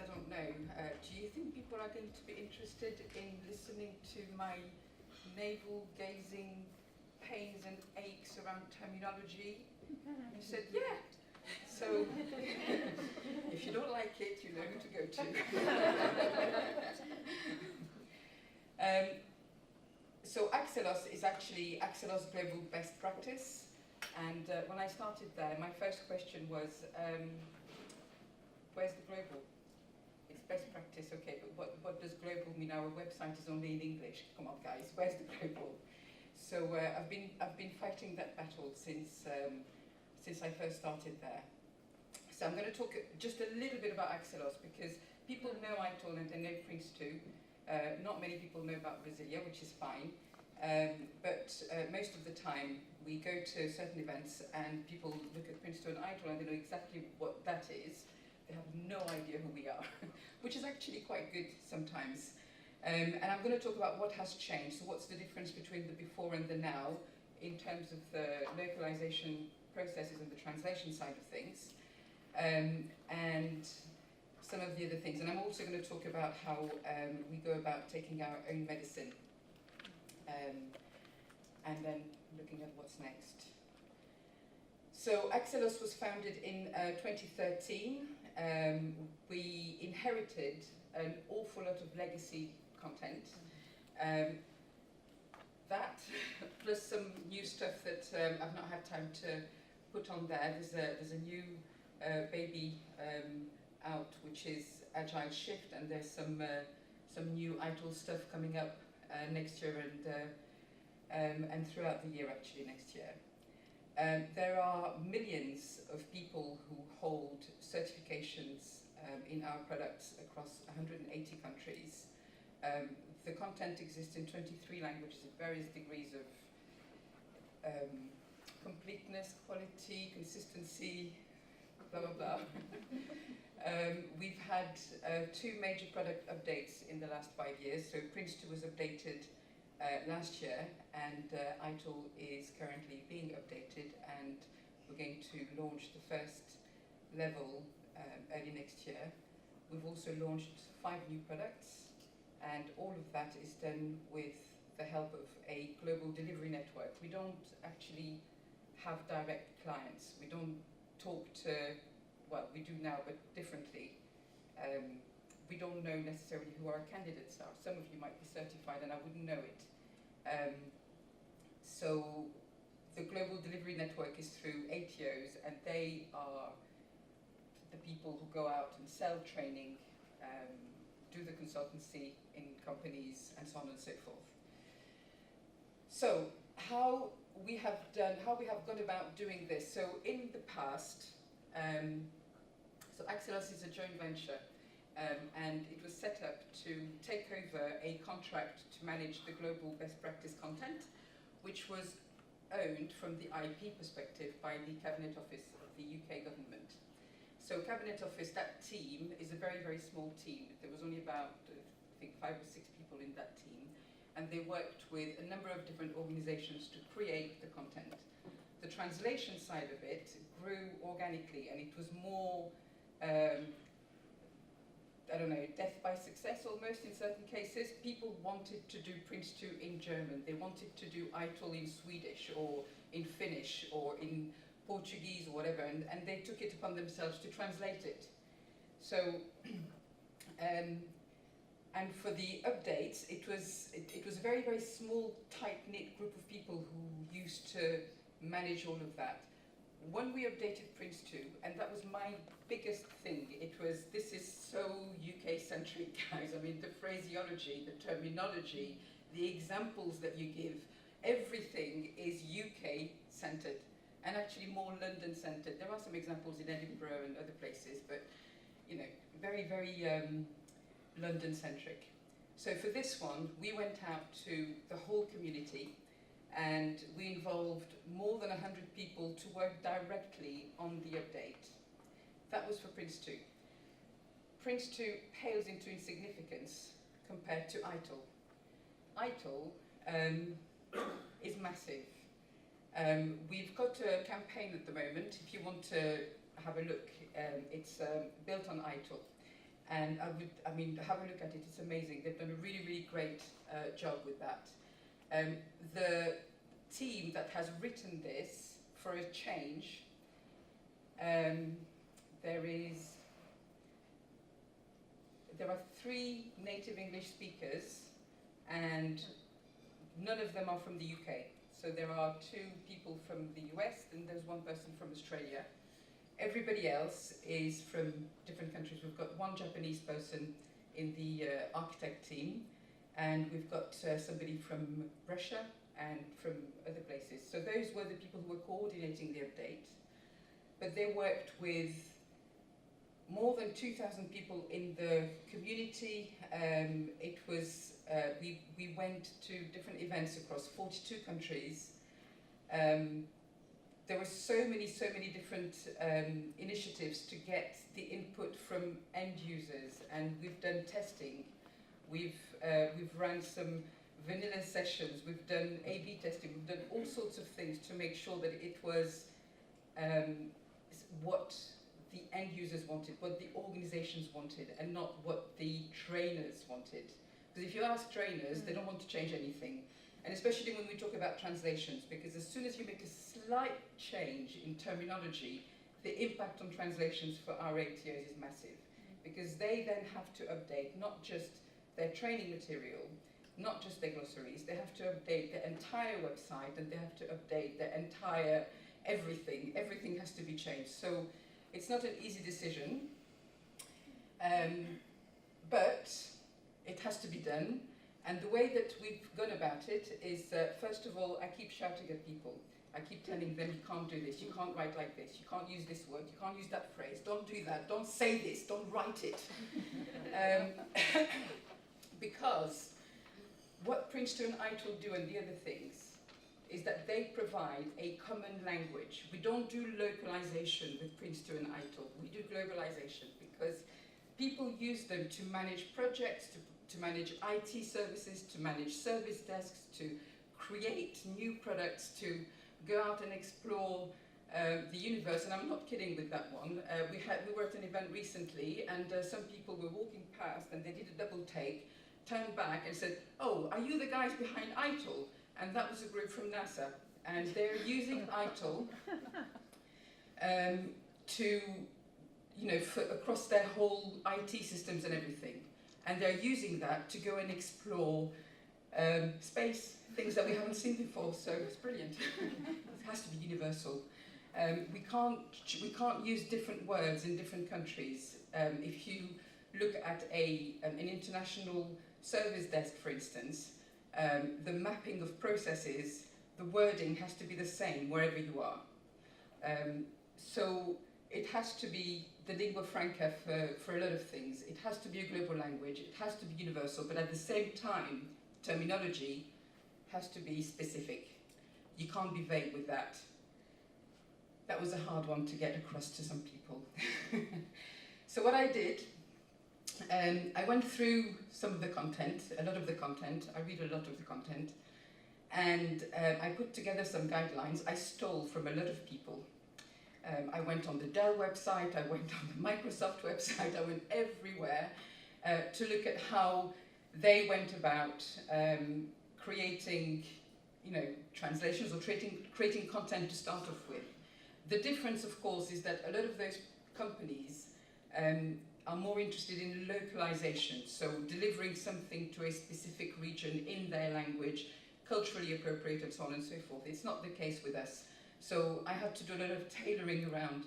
don't know. Do you think people are going to be interested in listening to my navel-gazing pains and aches around terminology? I said, yeah. So, if you don't like it, you know who to go to. So Axelos is actually Axelos Global Best Practice. And when I started there, my first question was, where's the global? It's best practice, okay, but what does global mean? Our website is only in English. Come on, guys, where's the global? So I've been fighting that battle since I first started there. So I'm going to talk just a little bit about Axelos because people know ITIL and they know Prince2. Not many people know about Brasilia, which is fine. But most of the time we go to certain events and people look at Prince2 and ITIL and they know exactly what that is. They have no idea who we are, which is actually quite good sometimes. And I'm going to talk about what has changed. So what's the difference between the before and the now in terms of the localization processes and the translation side of things. And some of the other things. And I'm also going to talk about how we go about taking our own medicine. And then looking at what's next. So Axelos was founded in 2013. We inherited an awful lot of legacy content. That, plus some new stuff that I've not had time to put on there. There's a new baby out, which is Agile Shift, and there's some new ITIL stuff coming up next year and throughout the year, actually, next year. There are millions of people who hold certifications in our products across 180 countries. The content exists in 23 languages at various degrees of completeness, quality, consistency, blah, blah, blah. We've had 2 major product updates in the last 5 years. So Prince2 was updated last year, and ITIL is currently being updated, and we're going to launch the first level early next year. We've also launched 5 new products, and all of that is done with the help of a global delivery network. We don't actually have direct clients. We don't talk to, well, we do now, but differently. We don't know necessarily who our candidates are. Some of you might be certified and I wouldn't know it. So the global delivery network is through ATOs, and they are the people who go out and sell training, do the consultancy in companies, and so on and so forth. So how we have gone about doing this. So in the past, so Axelos is a joint venture, and it was set up to take over a contract to manage the global best practice content, which was owned from the IP perspective by the Cabinet Office of the UK government. So Cabinet Office, that team is a very, very small team. There was only about, I think, 5 or 6 people in that team, and they worked with a number of different organizations to create the content. The translation side of it grew organically, and it was more, I don't know, death by success almost in certain cases. People wanted to do Prince2 in German. They wanted to do ITIL in Swedish or in Finnish or in Portuguese or whatever, and they took it upon themselves to translate it. So, and for the updates, it was a very, very small, tight-knit group of people who used to manage all of that. When we updated Prince2, and that was my biggest thing, it was, this is so UK-centric, guys. I mean, the phraseology, the terminology, the examples that you give, everything is UK-centered, and actually more London-centered. There are some examples in Edinburgh and other places, but, you know, very, very London-centric. So for this one, we went out to the whole community, and we involved more than 100 people to work directly on the update. That was for Prince2. Prince2 pales into insignificance compared to ITIL. ITIL is massive. We've got a campaign at the moment, if you want to have a look. It's built on ITIL. And I mean, have a look at it, it's amazing. They've done a really, really great job with that. The team that has written this, for a change, there are 3 native English speakers, and none of them are from the UK. So there are 2 people from the US, and there's 1 person from Australia. Everybody else is from different countries. We've got 1 Japanese person in the architect team, and we've got somebody from Russia and from other places. So those were the people who were coordinating the update. But they worked with more than 2,000 people in the community. It was, we went to different events across 42 countries. There were so many different initiatives to get the input from end users, and we've done testing. We've run some vanilla sessions, we've done A/B testing, we've done all sorts of things to make sure that it was what the end users wanted, what the organizations wanted, and not what the trainers wanted. Because if you ask trainers, they don't want to change anything. And especially when we talk about translations, because as soon as you make a slight change in terminology, the impact on translations for our ATOs is massive. Because they then have to update not just their training material, not just their glossaries, they have to update their entire website, and they have to update their entire everything. Everything has to be changed. So it's not an easy decision, but it has to be done. And the way that we've gone about it is, first of all, I keep shouting at people. I keep telling them, you can't do this, you can't write like this, you can't use this word, you can't use that phrase, don't do that, don't say this, don't write it. Because what Princeton ITIL do and the other things is that they provide a common language. We don't do localization with Princeton ITIL, we do globalization, because people use them to manage projects, to manage IT services, to manage service desks, to create new products, to go out and explore the universe. And I'm not kidding with that one. We were at an event recently, and some people were walking past, and they did a double take, turned back and said, "Oh, are you the guys behind ITIL?" And that was a group from NASA. And they're using ITIL to, across their whole IT systems and everything. And they're using that to go and explore space, things that we haven't seen before. So it's brilliant. It has to be universal. We can't use different words in different countries. If you look at an international service desk, for instance, the mapping of processes, the wording has to be the same wherever you are. So it has to be the lingua franca for a lot of things. It has to be a global language, it has to be universal, but at the same time, terminology has to be specific. You can't be vague with that. That was a hard one to get across to some people. So what I did, I went through some of the content, a lot of the content, I read a lot of the content, and I put together some guidelines I stole from a lot of people. I went on the Dell website, I went on the Microsoft website, I went everywhere to look at how they went about creating, translations or creating content to start off with. The difference, of course, is that a lot of those companies are more interested in localization, so delivering something to a specific region in their language, culturally appropriate and so on and so forth. It's not the case with us. So I had to do a lot of tailoring around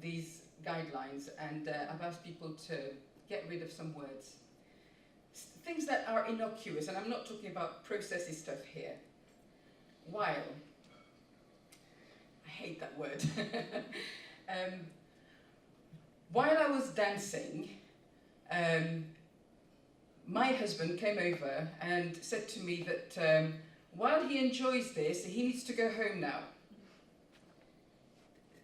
these guidelines, and I've asked people to get rid of some words. Things that are innocuous, and I'm not talking about processy stuff here. While. I hate that word. While I was dancing, my husband came over and said to me that while he enjoys this, he needs to go home now.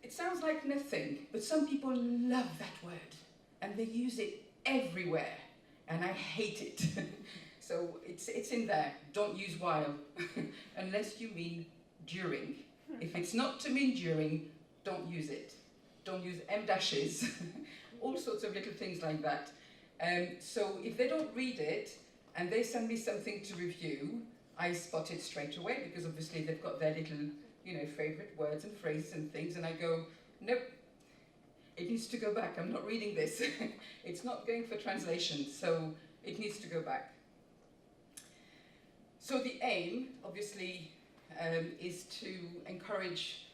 It sounds like nothing, but some people love that word, and they use it everywhere, and I hate it. So it's in there. Don't use while, unless you mean during. If it's not to mean during, don't use it. Don't use M dashes all sorts of little things like that. So if they don't read it and they send me something to review, I spot it straight away, because obviously they've got their little, favourite words and phrases and things, and I go, nope, it needs to go back. I'm not reading this. It's not going for translation, so it needs to go back. So the aim, obviously, is to encourage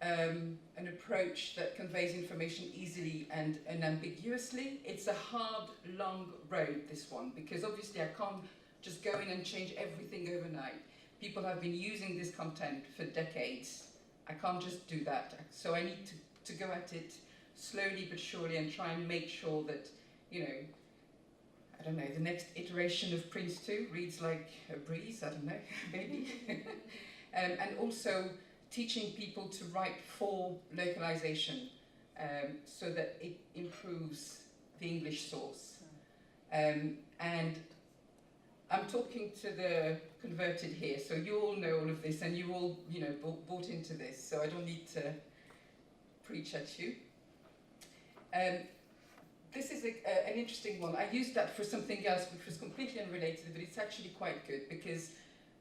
an approach that conveys information easily and unambiguously. It's a hard, long road, this one, because obviously I can't just go in and change everything overnight. People have been using this content for decades. I can't just do that. So I need to go at it slowly but surely and try and make sure that, I don't know, the next iteration of Prince 2 reads like a breeze, I don't know, maybe. And also teaching people to write for localization so that it improves the English source. And I'm talking to the converted here, so you all know all of this and you all, bought into this, so I don't need to preach at you. This is an interesting one. I used that for something else which was completely unrelated, but it's actually quite good, because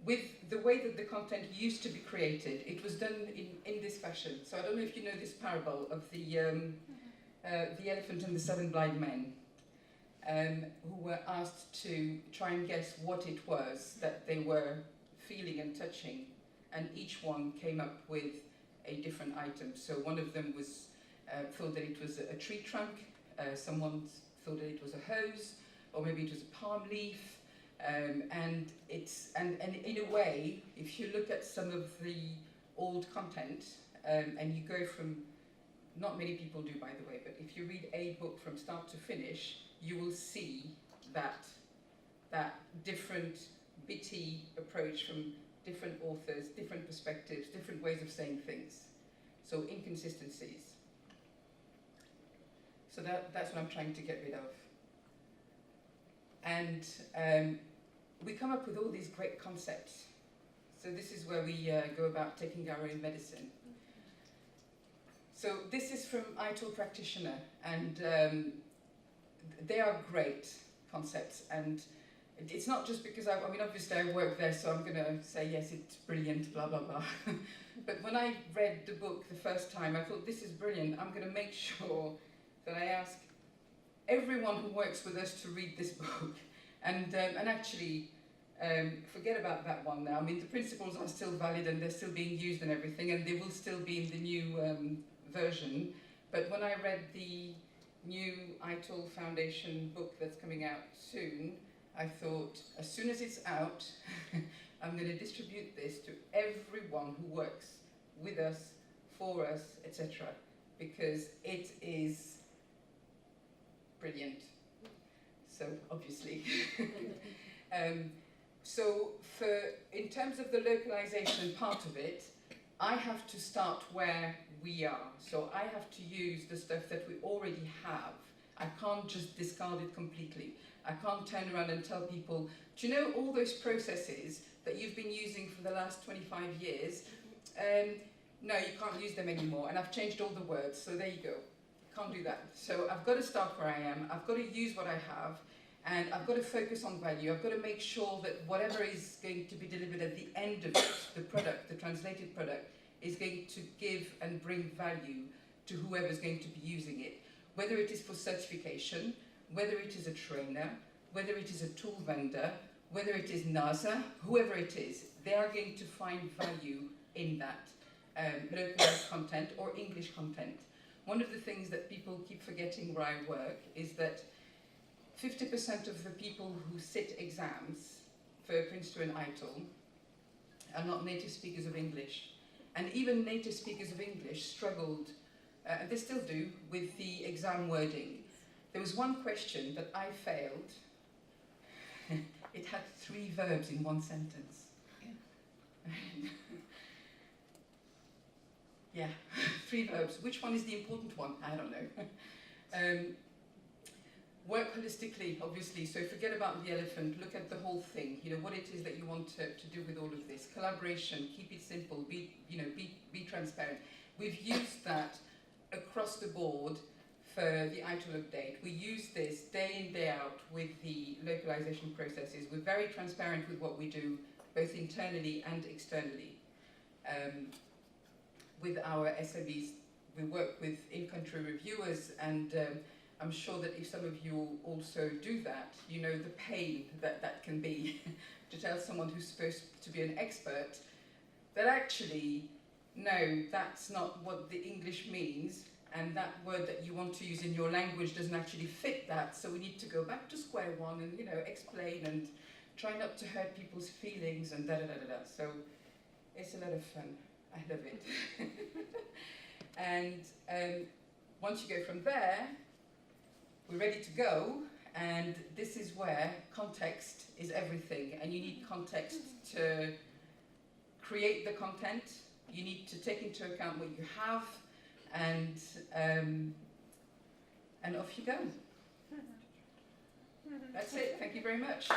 with the way that the content used to be created, it was done in this fashion. So I don't know if you know this parable of the elephant and the 7 blind men, who were asked to try and guess what it was that they were feeling and touching, and each one came up with a different item. So one of them was thought that it was a tree trunk, someone thought that it was a hose, or maybe it was a palm leaf. And in a way, if you look at some of the old content, and you go from, not many people do, by the way, but if you read a book from start to finish, you will see that different bitty approach from different authors, different perspectives, different ways of saying things. So inconsistencies. So that's what I'm trying to get rid of. And we come up with all these great concepts. So this is where we go about taking our own medicine. So this is from ITIL Practitioner, and they are great concepts. And it's not just because I mean, obviously I work there, so I'm going to say, yes, it's brilliant, blah, blah, blah. But when I read the book the first time, I thought, this is brilliant. I'm going to make sure that I ask everyone who works with us to read this book. And actually, forget about that one now. I mean, the principles are still valid and they're still being used and everything, and they will still be in the new version. But when I read the new ITIL Foundation book that's coming out soon, I thought, as soon as it's out, I'm going to distribute this to everyone who works with us, for us, etc., because it is brilliant. So, obviously. So, in terms of the localization part of it, I have to start where we are. So I have to use the stuff that we already have. I can't just discard it completely. I can't turn around and tell people, do you know all those processes that you've been using for the last 25 years? No, you can't use them anymore, and I've changed all the words, so there you go. Can't do that. So I've got to start where I am, I've got to use what I have, and I've got to focus on value. I've got to make sure that whatever is going to be delivered at the end of it, the product, the translated product, is going to give and bring value to whoever's going to be using it. Whether it is for certification, whether it is a trainer, whether it is a tool vendor, whether it is NASA, whoever it is, they are going to find value in that localized content or English content. One of the things that people keep forgetting where I work is that 50% of the people who sit exams for Prince 2 and ITIL are not native speakers of English. And even native speakers of English struggled, and they still do, with the exam wording. There was one question that I failed. It had 3 verbs in one sentence. Yeah, 3 verbs. Which one is the important one? I don't know. Work holistically, obviously, so forget about the elephant, look at the whole thing, what it is that you want to do with all of this. Collaboration, keep it simple, be transparent. We've used that across the board for the ITIL update. We use this day in, day out with the localization processes. We're very transparent with what we do, both internally and externally. With our SMEs, we work with in-country reviewers, and I'm sure that if some of you also do that, you know the pain that that can be to tell someone who's supposed to be an expert that actually, no, that's not what the English means, and that word that you want to use in your language doesn't actually fit that, so we need to go back to square one and, you know, explain and try not to hurt people's feelings and da-da-da-da-da. So it's a lot of fun. I love it. And once you go from there, we're ready to go, and this is where context is everything, and you need context to create the content. You need to take into account what you have, and off you go. That's it. Thank you very much.